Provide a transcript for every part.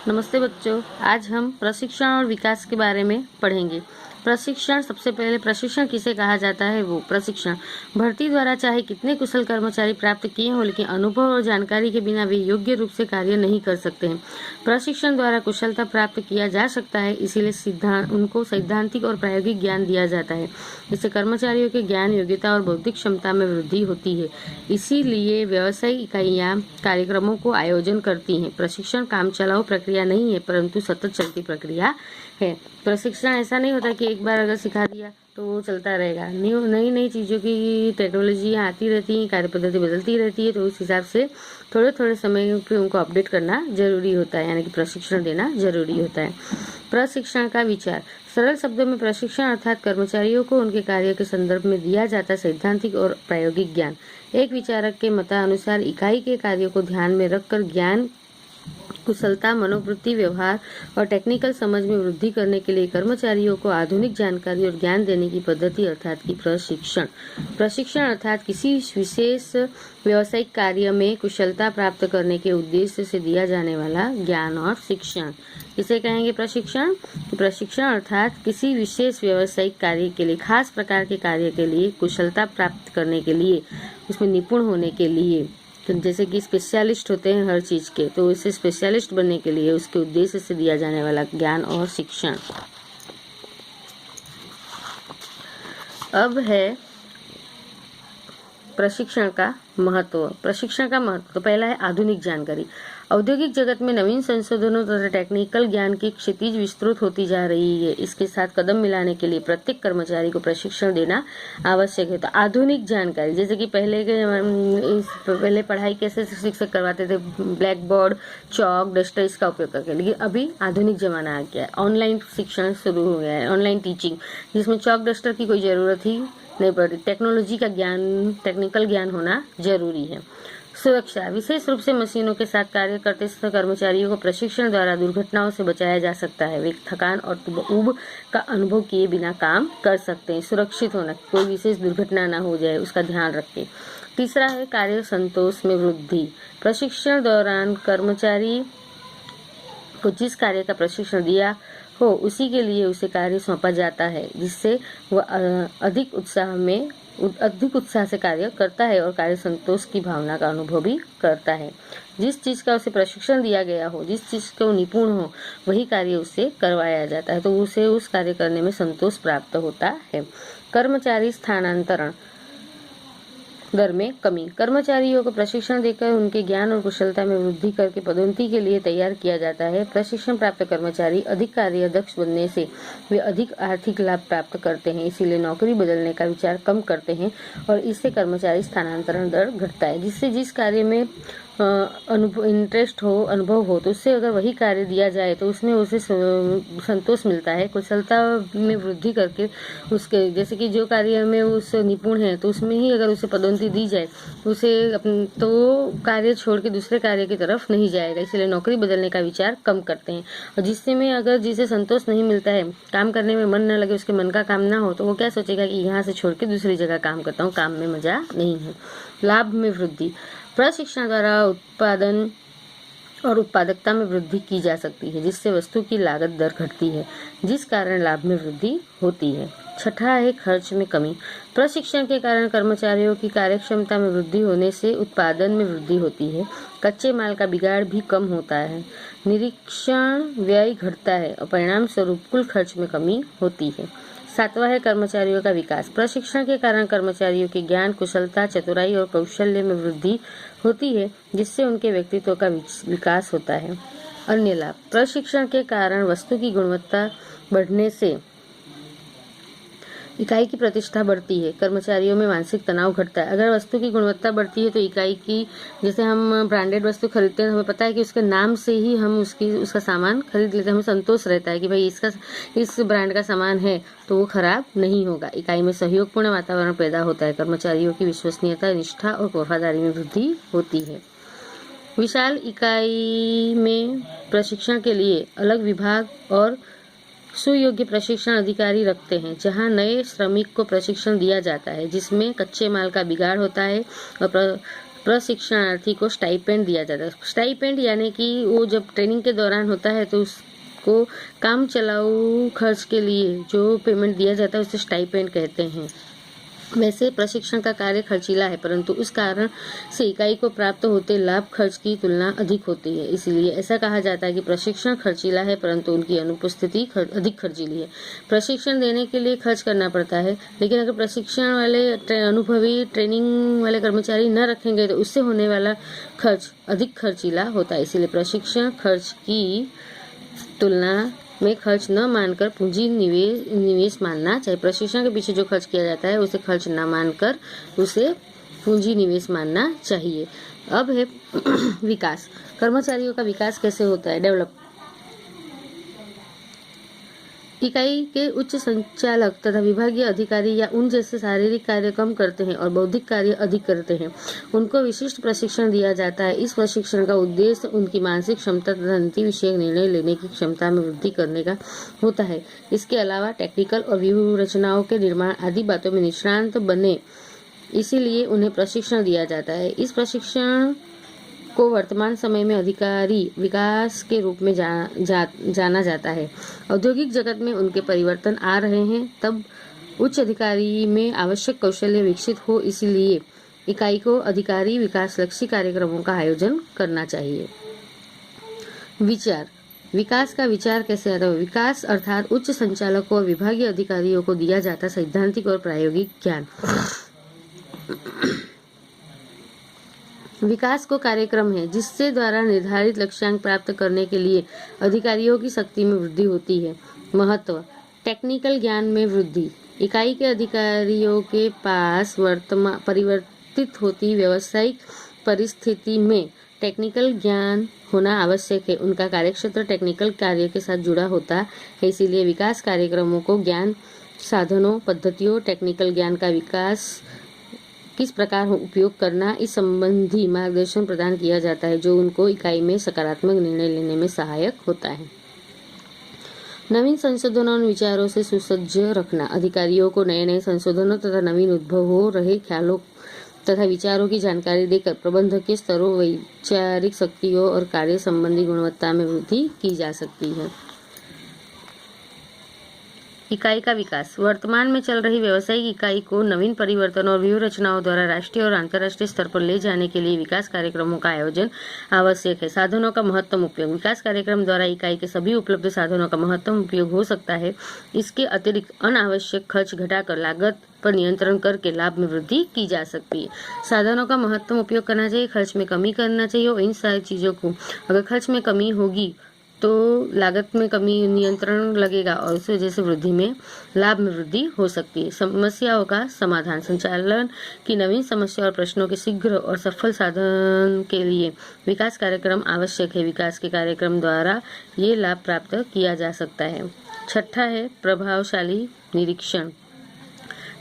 नमस्ते बच्चों, आज हम प्रशिक्षण और विकास के बारे में पढ़ेंगे। प्रशिक्षण, सबसे पहले प्रशिक्षण किसे कहा जाता है? वो प्रशिक्षण भर्ती द्वारा चाहे कितने कुशल कर्मचारी प्राप्त किए हों, लेकिन अनुभव और जानकारी के बिना वे योग्य रूप से कार्य नहीं कर सकते हैं। प्रशिक्षण द्वारा कुशलता प्राप्त किया जा सकता है, इसीलिए उनको सैद्धांतिक और प्रायोगिक ज्ञान दिया जाता है। इससे कर्मचारियों के ज्ञान, योग्यता और बौद्धिक क्षमता में वृद्धि होती है। इसीलिए व्यवसायिक इकाइयां कार्यक्रमों को आयोजन करती हैं। प्रशिक्षण काम चलाओ प्रक्रिया नहीं है, परंतु सतत चलती प्रक्रिया है। प्रशिक्षण ऐसा नहीं होता कि एक बार अगर सिखा दिया तो वो चलता रहेगा। नई नई चीज़ों की टेक्नोलॉजी आती रहती है, कार्य पद्धति बदलती रहती है, तो उस हिसाब से थोड़े थोड़े समय पे उनको अपडेट करना जरूरी होता है, यानी कि प्रशिक्षण देना जरूरी होता है। प्रशिक्षण का विचार, सरल शब्दों में प्रशिक्षण अर्थात कर्मचारियों को उनके कार्य के संदर्भ में दिया जाता सैद्धांतिक और प्रायोगिक ज्ञान। एक विचारक के मतानुसार इकाई के कार्यों को ध्यान में रखकर ज्ञान, कुशलता, मनोवृत्ति, व्यवहार और टेक्निकल समझ में वृद्धि करने के लिए कर्मचारियों को आधुनिक जानकारी और ज्ञान देने की पद्धति अर्थात की प्रशिक्षण। प्रशिक्षण अर्थात किसी विशेष व्यावसायिक कार्य में कुशलता प्राप्त करने के उद्देश्य से दिया जाने वाला ज्ञान और शिक्षण। इसे कहेंगे प्रशिक्षण। प्रशिक्षण अर्थात किसी विशेष व्यावसायिक कार्य के लिए, खास प्रकार के कार्य के लिए कुशलता प्राप्त करने के लिए, उसमें निपुण होने के लिए, तो जैसे कि स्पेशलिस्ट होते हैं हर चीज के, तो इसे स्पेशलिस्ट बनने के लिए उसके उद्देश्य से दिया जाने वाला ज्ञान और शिक्षण। अब है प्रशिक्षण का महत्व। प्रशिक्षण का महत्व तो पहला है आधुनिक जानकारी। औद्योगिक जगत में नवीन संशोधनों तथा टेक्निकल ज्ञान की क्षितिज विस्तृत होती जा रही है। इसके साथ कदम मिलाने के लिए प्रत्येक कर्मचारी को प्रशिक्षण देना आवश्यक है। तो आधुनिक जानकारी, जैसे कि पहले पढ़ाई कैसे शिक्षक करवाते थे, ब्लैक बोर्ड, चौक, डस्टर, इसका उपयोग करके, लेकिन अभी आधुनिक जमाना आ गया है, ऑनलाइन शिक्षण शुरू हो गया है, ऑनलाइन टीचिंग, जिसमें चौक डस्टर की कोई जरूरत ही नहीं पड़ती। टेक्नोलॉजी का ज्ञान, टेक्निकल ज्ञान होना जरूरी है। सुरक्षा, विशेष रूप से मशीनों के साथ कार्य करते समय कर्मचारियों को प्रशिक्षण द्वारा दुर्घटनाओं से बचाया जा सकता है। वे थकान और ऊब का अनुभव किए बिना काम कर सकते हैं। सुरक्षित होना, कोई विशेष दुर्घटना ना हो जाए, उसका ध्यान रखें। तीसरा है कार्य संतोष में वृद्धि। प्रशिक्षण दौरान कर्मचारी को जिस कार्य का प्रशिक्षण दिया हो उसी के लिए उसे कार्य सौंपा जाता है, जिससे वह अधिक उत्साह से कार्य करता है और कार्य संतोष की भावना का अनुभव भी करता है। जिस चीज का उसे प्रशिक्षण दिया गया हो, जिस चीज को निपुण हो, वही कार्य उससे करवाया जाता है, तो उसे उस कार्य करने में संतोष प्राप्त होता है। कर्मचारी स्थानांतरण दर में कमी, कर्मचारियों को प्रशिक्षण देकर उनके ज्ञान और कुशलता में वृद्धि करके पदोन्नति के लिए तैयार किया जाता है। प्रशिक्षण प्राप्त कर्मचारी अधिक कार्य दक्ष बनने से वे अधिक आर्थिक लाभ प्राप्त करते हैं, इसीलिए नौकरी बदलने का विचार कम करते हैं और इससे कर्मचारी स्थानांतरण दर घटता है। जिससे जिस कार्य में इंटरेस्ट हो, अनुभव हो, तो उससे अगर वही कार्य दिया जाए तो उसमें उसे संतोष मिलता है। कुशलता में वृद्धि करके उसके, जैसे कि जो कार्य में उस निपुण है तो उसमें ही अगर उसे पदोन्नति दी जाए उसे तो कार्य छोड़ के दूसरे कार्य की तरफ नहीं जाएगा, इसलिए नौकरी बदलने का विचार कम करते हैं। और जिसे संतोष नहीं मिलता है, काम करने में मन न लगे, उसके मन का काम ना हो, तो वो क्या सोचेगा कि यहाँ से छोड़ के दूसरी जगह काम करता हूँ, काम में मजा नहीं है। लाभ में वृद्धि, प्रशिक्षण द्वारा उत्पादन और उत्पादकता में वृद्धि की जा सकती है, जिससे वस्तु की लागत दर घटती है, जिस कारण लाभ में वृद्धि होती है। छठा है खर्च में कमी। प्रशिक्षण के कारण कर्मचारियों की कार्यक्षमता में वृद्धि होने से उत्पादन में वृद्धि होती है, कच्चे माल का बिगाड़ भी कम होता है, निरीक्षण व्यय घटता है और परिणाम स्वरूप कुल खर्च में कमी होती है। सातवां है कर्मचारियों का विकास। प्रशिक्षण के कारण कर्मचारियों के ज्ञान, कुशलता, चतुराई और कौशल्य में वृद्धि होती है, जिससे उनके व्यक्तित्व का विकास होता है। अन्य लाभ, प्रशिक्षण के कारण वस्तु की गुणवत्ता बढ़ने से इकाई की प्रतिष्ठा बढ़ती है, कर्मचारियों में मानसिक तनाव घटता है। अगर वस्तु की गुणवत्ता बढ़ती है तो इकाई की, जैसे हम ब्रांडेड वस्तु खरीदते हैं, हमें पता है कि उसके नाम से ही हम उसका सामान खरीद लेते हैं, हमें संतोष रहता है कि भाई इस ब्रांड का सामान है तो वो खराब नहीं होगा। इकाई में सहयोगपूर्ण वातावरण पैदा होता है, कर्मचारियों की विश्वसनीयता, निष्ठा और वफादारी में वृद्धि होती है। विशाल इकाई में प्रशिक्षण के लिए अलग विभाग और सुयोग्य प्रशिक्षण अधिकारी रखते हैं, जहां नए श्रमिक को प्रशिक्षण दिया जाता है, जिसमें कच्चे माल का बिगाड़ होता है और प्रशिक्षणार्थी को स्टाइपेंड दिया जाता है। स्टाइपेंड यानी कि वो जब ट्रेनिंग के दौरान होता है तो उसको काम चलाऊ खर्च के लिए जो पेमेंट दिया जाता है उसे स्टाइपेंड कहते हैं। वैसे प्रशिक्षण का कार्य खर्चीला है, परंतु उस कारण से इकाई को प्राप्त होते लाभ खर्च की तुलना अधिक होती है। इसलिए ऐसा कहा जाता है कि प्रशिक्षण खर्चीला है, परंतु उनकी अनुपस्थिति अधिक खर्चीली है। प्रशिक्षण देने के लिए खर्च करना पड़ता है, लेकिन अगर प्रशिक्षण वाले अनुभवी ट्रेनिंग वाले कर्मचारी न रखेंगे तो उससे होने वाला खर्च अधिक खर्चीला होता है। इसलिए प्रशिक्षण खर्च की तुलना में खर्च न मानकर पूंजी निवेश मानना चाहिए। प्रशिक्षण के पीछे जो खर्च किया जाता है उसे खर्च न मानकर उसे पूंजी निवेश मानना चाहिए। अब है विकास। कर्मचारियों का विकास कैसे होता है? डेवलप। इकाई के उच्च संचालक तथा विभागीय अधिकारी या उन जैसे शारीरिक कार्य कम करते हैं और बौद्धिक कार्य अधिक करते हैं, उनको विशिष्ट प्रशिक्षण दिया जाता है। इस प्रशिक्षण का उद्देश्य उनकी मानसिक क्षमता तथा नीति विषयक निर्णय लेने की क्षमता में वृद्धि करने का होता है। इसके अलावा टेक्निकल और व्यूह रचनाओं के निर्माण आदि बातों में निष्णात बने, इसीलिए उन्हें प्रशिक्षण दिया जाता है। इस प्रशिक्षण को वर्तमान समय में अधिकारी विकास के रूप में जाना जाता है। औद्योगिक जगत में उनके परिवर्तन आ रहे हैं, तब उच्च अधिकारी में आवश्यक कौशल्य विकसित हो, इसलिए इकाई को अधिकारी विकास लक्ष्य कार्यक्रमों का आयोजन करना चाहिए। विचार। विकास का विचार कैसे आता है? विकास अर्थात उच्च संचालकों और विभागीय अधिकारियों को दिया जाता सैद्धांतिक और प्रायोगिक ज्ञान। विकास को कार्यक्रम है जिससे द्वारा निर्धारित लक्ष्यांक प्राप्त करने के लिए अधिकारियों की शक्ति में वृद्धि होती है। महत्व। टेक्निकल ज्ञान में वृद्धि। इकाई के अधिकारियों के पास परिवर्तित होती व्यावसायिक परिस्थिति में टेक्निकल ज्ञान होना आवश्यक है। उनका कार्यक्षेत्र टेक्निकल कार्य के साथ जुड़ा होता है, इसीलिए विकास कार्यक्रमों को ज्ञान साधनों पद्धतियों टेक्निकल ज्ञान का विकास किस प्रकार उपयोग करना इस संबंधी मार्गदर्शन प्रदान किया जाता है, जो उनको इकाई में सकारात्मक निर्णय लेने में सहायक होता है। नवीन संशोधनों और विचारों से सुसज्ज रखना। अधिकारियों को नए नए संशोधनों तथा नवीन उद्भव हो रहे ख्यालों तथा विचारों की जानकारी देकर प्रबंधकीय स्तरों, वैचारिक शक्तियों और कार्य संबंधी गुणवत्ता में वृद्धि की जा सकती है। इकाई का विकास। वर्तमान में चल रही व्यावसायिक इकाई को नवीन परिवर्तनों और व्यूह रचनाओं द्वारा राष्ट्रीय और अंतर्राष्ट्रीय स्तर पर ले जाने के लिए विकास कार्यक्रमों का आयोजन आवश्यक है। साधनों का महत्तम उपयोग। विकास कार्यक्रम द्वारा इकाई के सभी उपलब्ध साधनों का महत्तम उपयोग हो सकता है। इसके अतिरिक्त अनावश्यक खर्च घटाकर लागत पर नियंत्रण करके लाभ में वृद्धि की जा सकती है। साधनों का महत्तम उपयोग करना चाहिए, खर्च में कमी करना चाहिए और इन सारी चीजों को अगर खर्च में कमी होगी तो लागत में कमी, नियंत्रण लगेगा और इस वजह से वृद्धि में लाभ में वृद्धि हो सकती है। समस्याओं का समाधान। संचालन की नवीन समस्या और प्रश्नों के शीघ्र और सफल साधन के लिए विकास कार्यक्रम आवश्यक है। विकास के कार्यक्रम द्वारा ये लाभ प्राप्त किया जा सकता है। छठा है प्रभावशाली निरीक्षण।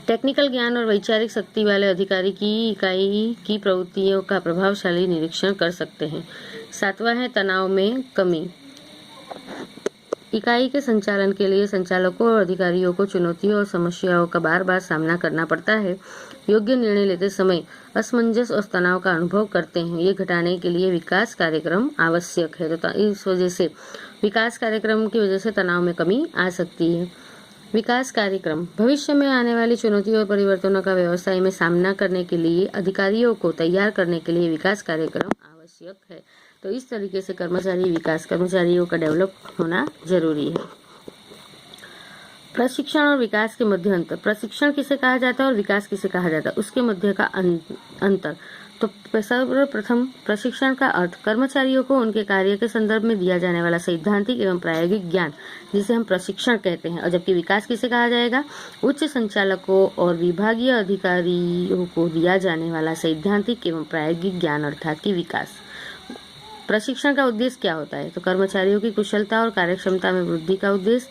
टेक्निकल ज्ञान और वैचारिक शक्ति वाले अधिकारी की इकाई की प्रवृत्तियों का प्रभावशाली निरीक्षण कर सकते हैं। सातवां है तनाव में कमी। इकाई के संचालन के लिए संचालकों और अधिकारियों को चुनौतियों और समस्याओं का बार बार सामना करना पड़ता है। योग्य निर्णय लेते समय असमंजस और तनाव का अनुभव करते हैं। ये घटाने के लिए विकास कार्यक्रम आवश्यक है। तो इस वजह से विकास कार्यक्रम की वजह से तनाव में कमी आ सकती है। विकास कार्यक्रम। भविष्य में आने वाली चुनौतियों और परिवर्तनों का व्यवसाय में सामना करने के लिए अधिकारियों को तैयार करने के लिए विकास कार्यक्रम आवश्यक है। तो इस तरीके से कर्मचारियों का डेवलप होना जरूरी है। प्रशिक्षण और विकास के मध्य अंतर। प्रशिक्षण किसे कहा जाता है और विकास किसे कहा जाता है, उसके मध्य का अंतर। तो सर्वप्रथम प्रशिक्षण का अर्थ कर्मचारियों को उनके कार्य के संदर्भ में दिया जाने वाला सैद्धांतिक एवं प्रायोगिक ज्ञान, जिसे हम प्रशिक्षण कहते हैं। और जबकि विकास किसे कहा जाएगा, उच्च संचालकों और विभागीय अधिकारियों को दिया जाने वाला सैद्धांतिक एवं प्रायोगिक ज्ञान अर्थात कि विकास। प्रशिक्षण का उद्देश्य क्या होता है, तो कर्मचारियों की कुशलता और कार्यक्षमता में वृद्धि का उद्देश्य।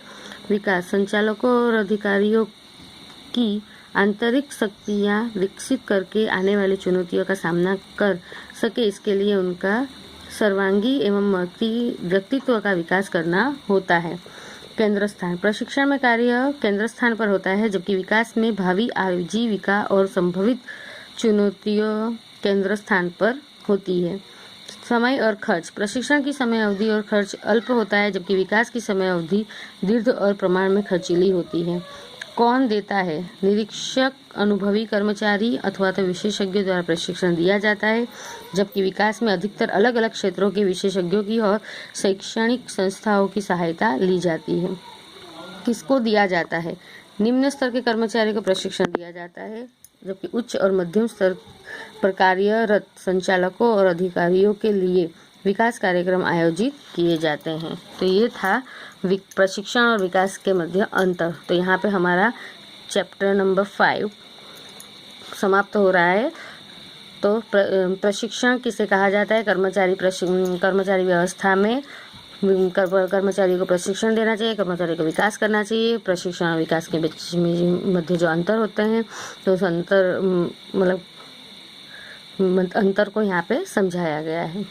विकास संचालकों और अधिकारियों की आंतरिक शक्तियां विकसित करके आने वाली चुनौतियों का सामना कर सके, इसके लिए उनका सर्वांगी एवं व्यक्तित्व का विकास करना होता है। केंद्र स्थान। प्रशिक्षण में कार्य केंद्र स्थान पर होता है, जबकि विकास में भावी आजीविका और संभावित चुनौतियों केंद्र स्थान पर होती है। समय और खर्च। प्रशिक्षण की समय अवधि और खर्च अल्प होता है, जबकि विकास की समय अवधि दीर्घ और प्रमाण में खर्चीली होती है। कौन देता है? निरीक्षक, अनुभवी कर्मचारी अथवा तो विशेषज्ञों द्वारा प्रशिक्षण दिया जाता है, जबकि विकास में अधिकतर अलग अलग क्षेत्रों के विशेषज्ञों की और शैक्षणिक संस्थाओं की सहायता ली जाती है। किसको दिया जाता है? निम्न स्तर के कर्मचारी को प्रशिक्षण दिया जाता है, जबकि उच्च और मध्यम स्तर पर कार्यरत संचालकों और अधिकारियों के लिए विकास कार्यक्रम आयोजित किए जाते हैं। तो ये था प्रशिक्षण और विकास के मध्य अंतर। तो यहाँ पे हमारा चैप्टर नंबर 5 समाप्त हो रहा है। तो प्रशिक्षण किसे कहा जाता है? कर्मचारी व्यवस्था में कर्मचारियों को प्रशिक्षण देना चाहिए, कर्मचारी को विकास करना चाहिए। प्रशिक्षण और विकास के बीच में मध्य जो अंतर होते हैं, तो उस अंतर को यहाँ पे समझाया गया है।